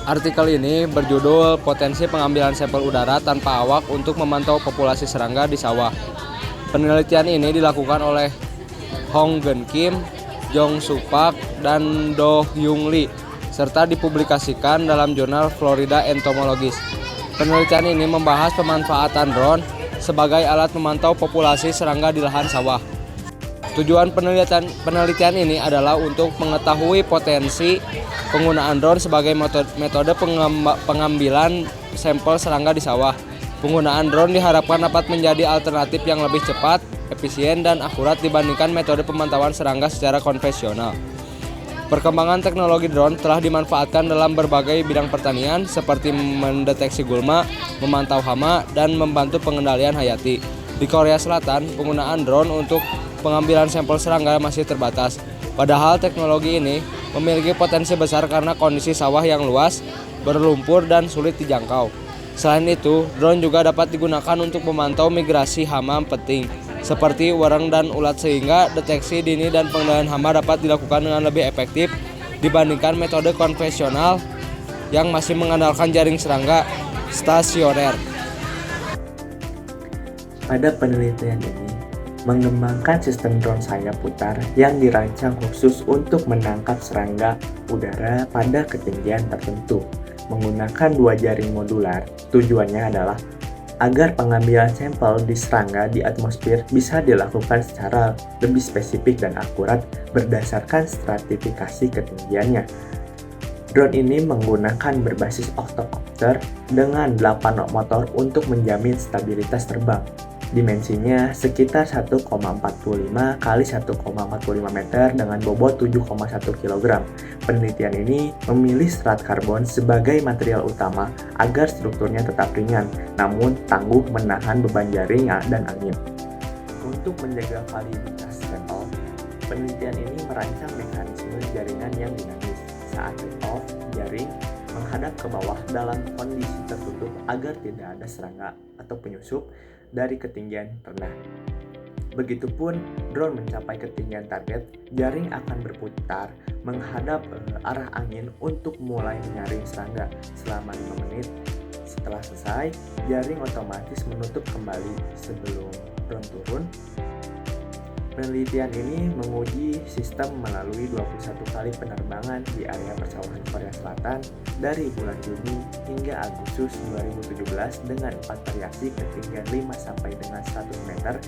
Artikel ini berjudul Potensi Pengambilan Sampel Udara Tanpa Awak untuk Memantau Populasi Serangga di Sawah. Penelitian ini dilakukan oleh Hong Geun Kim, Jong Soo Park, dan Do Hyung Lee, serta dipublikasikan dalam jurnal Florida Entomologist. Penelitian ini membahas pemanfaatan drone sebagai alat memantau populasi serangga di lahan sawah. Tujuan penelitian ini adalah untuk mengetahui potensi penggunaan drone sebagai metode pengambilan sampel serangga di sawah. Penggunaan drone diharapkan dapat menjadi alternatif yang lebih cepat, efisien, dan akurat dibandingkan metode pemantauan serangga secara konvensional. Perkembangan teknologi drone telah dimanfaatkan dalam berbagai bidang pertanian seperti mendeteksi gulma, memantau hama, dan membantu pengendalian hayati. Di Korea Selatan, penggunaan drone untuk pengambilan sampel serangga masih terbatas. Padahal teknologi ini memiliki potensi besar karena kondisi sawah yang luas, berlumpur, dan sulit dijangkau. Selain itu, drone juga dapat digunakan untuk memantau migrasi hama penting seperti wereng dan ulat sehingga deteksi dini dan pengendalian hama dapat dilakukan dengan lebih efektif dibandingkan metode konvensional yang masih mengandalkan jaring serangga stasioner. Pada penelitian ini, mengembangkan sistem drone sayap putar yang dirancang khusus untuk menangkap serangga udara pada ketinggian tertentu. Menggunakan 2 jaring modular, tujuannya adalah agar pengambilan sampel di serangga di atmosfer bisa dilakukan secara lebih spesifik dan akurat berdasarkan stratifikasi ketinggiannya. Drone ini menggunakan berbasis octocopter dengan 8 motor untuk menjamin stabilitas terbang. Dimensinya sekitar 1,45 x 1,45 meter dengan bobot 7,1 kg. Penelitian ini memilih serat karbon sebagai material utama agar strukturnya tetap ringan, namun tangguh menahan beban jaring dan angin. Untuk menjaga validitas sampel, penelitian ini merancang mekanisme jaringan yang dinamis. Saat take-off, jaring menghadap ke bawah dalam kondisi tertutup agar tidak ada serangga atau penyusup dari ketinggian rendah. Begitupun drone mencapai ketinggian target, jaring akan berputar menghadap arah angin untuk mulai menyaring serangga selama 5 menit. Setelah selesai, jaring otomatis menutup kembali sebelum drone turun. Penelitian ini menguji sistem melalui 21 kali penerbangan di area persawahan Korea Selatan dari bulan Juni hingga Agustus 2017 dengan 4 variasi ketinggian 5 sampai dengan 100 meter.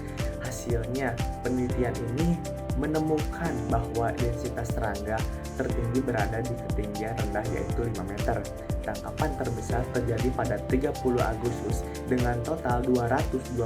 Hasilnya, penelitian ini menemukan bahwa densitas serangga tertinggi berada di ketinggian rendah yaitu 5 meter. Tangkapan terbesar terjadi pada 30 Agustus dengan total 222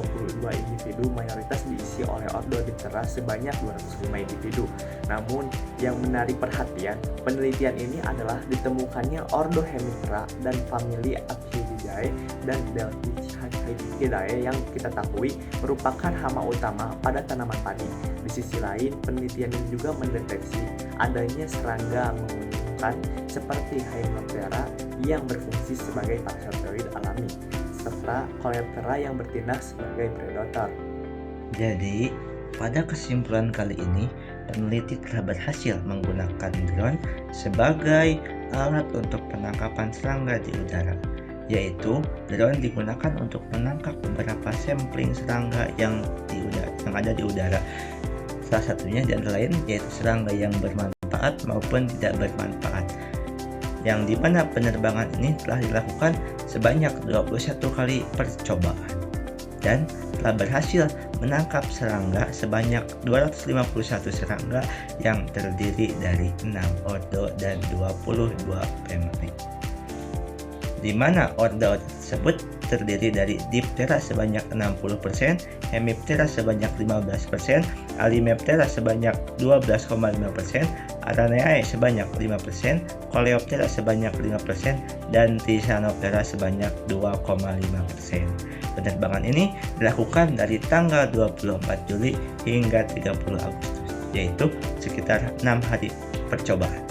individu, mayoritas diisi oleh Orthoptera sebanyak 205 individu. Namun yang menarik perhatian, penelitian ini adalah ditemukannya Orthohemiptera dan famili Aphelidae dan Delphinidae yang kita ketahui merupakan hama utama pada tanaman padi. Di sisi lain, penelitian ini juga mendeteksi adanya serangga menguntungkan seperti Hymenoptera yang berfungsi sebagai parasitoid alami, serta Coleoptera yang bertindak sebagai predator. Jadi, pada kesimpulan kali ini, peneliti telah berhasil menggunakan drone sebagai alat untuk penangkapan serangga di udara, yaitu drone digunakan untuk menangkap beberapa sampling serangga yang ada di udara. Salah satunya di antara lain yaitu serangga yang bermanfaat maupun tidak bermanfaat, yang dimana penerbangan ini telah dilakukan sebanyak 21 kali percobaan dan telah berhasil menangkap serangga sebanyak 251 serangga yang terdiri dari 6 ordo dan 22 famili, di mana ordo tersebut terdiri dari Diptera sebanyak 60%, Hemiptera sebanyak 15%, Alimeptera sebanyak 12,5%, Araneae sebanyak 5%, Coleoptera sebanyak 5%, dan Thysanoptera sebanyak 2,5%. Penerbangan ini dilakukan dari tanggal 24 Juli hingga 30 Agustus, yaitu sekitar 6 hari percobaan,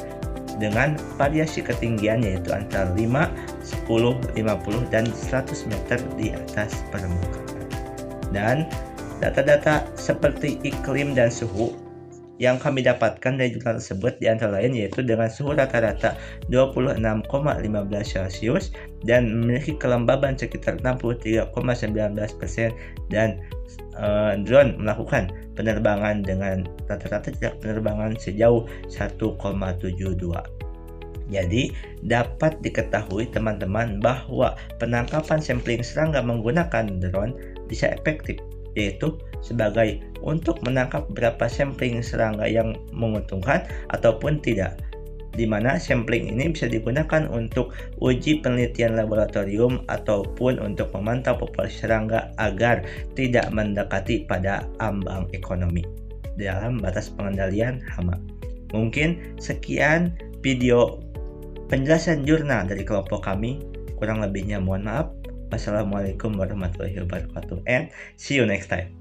dengan variasi ketinggian yaitu antara 5, 10, 50, dan 100 meter di atas permukaan. Dan data-data seperti iklim dan suhu yang kami dapatkan dari jurnal tersebut di antara lain yaitu dengan suhu rata-rata 26,15 Celcius dan memiliki kelembaban sekitar 63,19% dan drone melakukan penerbangan dengan rata-rata jarak penerbangan sejauh 1,72. Jadi dapat diketahui teman-teman bahwa penangkapan sampling serangga menggunakan drone bisa efektif, yaitu sebagai untuk menangkap berapa sampling serangga yang menguntungkan ataupun tidak, di mana sampling ini bisa digunakan untuk uji penelitian laboratorium ataupun untuk memantau populasi serangga agar tidak mendekati pada ambang ekonomi dalam batas pengendalian hama. Mungkin sekian video penjelasan jurnal dari kelompok kami, kurang lebihnya mohon maaf. Wassalamualaikum warahmatullahi wabarakatuh and see you next time.